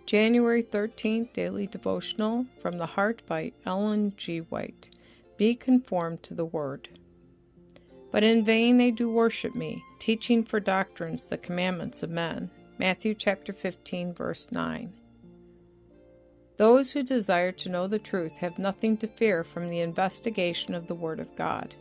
January 13th Daily Devotional from the Heart by Ellen G. White. Be conformed to the Word. But in vain they do worship me, teaching for doctrines the commandments of men. Matthew chapter 15, verse 9. Those who desire to know the truth have nothing to fear from the investigation of the Word of God.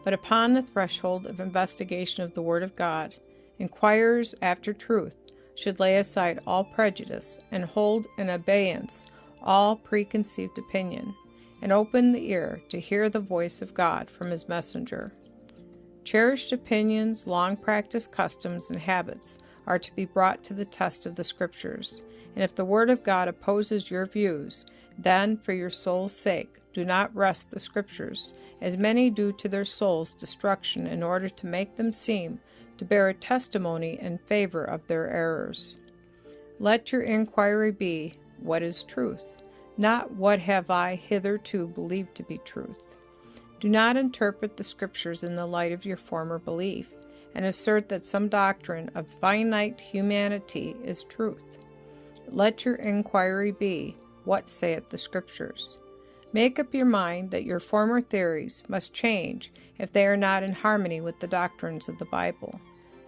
But upon the threshold of investigation of the Word of God, inquirers after truth should lay aside all prejudice and hold in abeyance all preconceived opinion, and open the ear to hear the voice of God from His messenger. Cherished opinions, long-practiced customs, and habits are to be brought to the test of the Scriptures, and if the Word of God opposes your views, then, for your soul's sake, do not wrest the Scriptures, as many do to their soul's destruction in order to make them seem to bear a testimony in favor of their errors. Let your inquiry be, what is truth? Not what have I hitherto believed to be truth. Do not interpret the Scriptures in the light of your former belief, and assert that some doctrine of finite humanity is truth. Let your inquiry be, what saith the Scriptures? Make up your mind that your former theories must change if they are not in harmony with the doctrines of the Bible.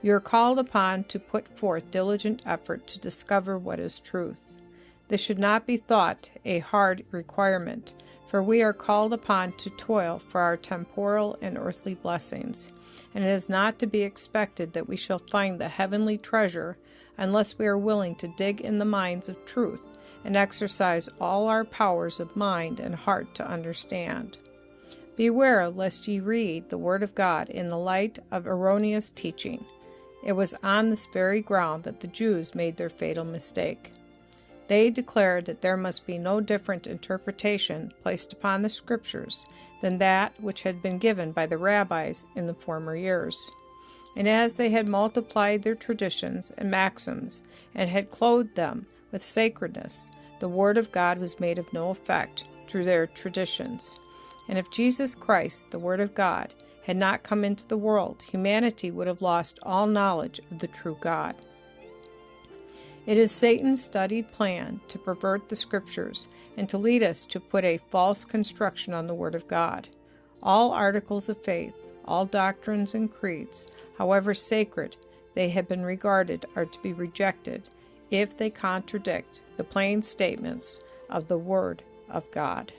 You are called upon to put forth diligent effort to discover what is truth. This should not be thought a hard requirement, for we are called upon to toil for our temporal and earthly blessings, and it is not to be expected that we shall find the heavenly treasure unless we are willing to dig in the mines of truth and exercise all our powers of mind and heart to understand. Beware lest ye read the Word of God in the light of erroneous teaching. It was on this very ground that the Jews made their fatal mistake. They declared that there must be no different interpretation placed upon the Scriptures than that which had been given by the rabbis in the former years. And as they had multiplied their traditions and maxims, and had clothed them with sacredness, the Word of God was made of no effect through their traditions. And if Jesus Christ, the Word of God, had not come into the world, humanity would have lost all knowledge of the true God. It is Satan's studied plan to pervert the Scriptures and to lead us to put a false construction on the Word of God. All articles of faith, all doctrines and creeds, however sacred they have been regarded, are to be rejected if they contradict the plain statements of the Word of God.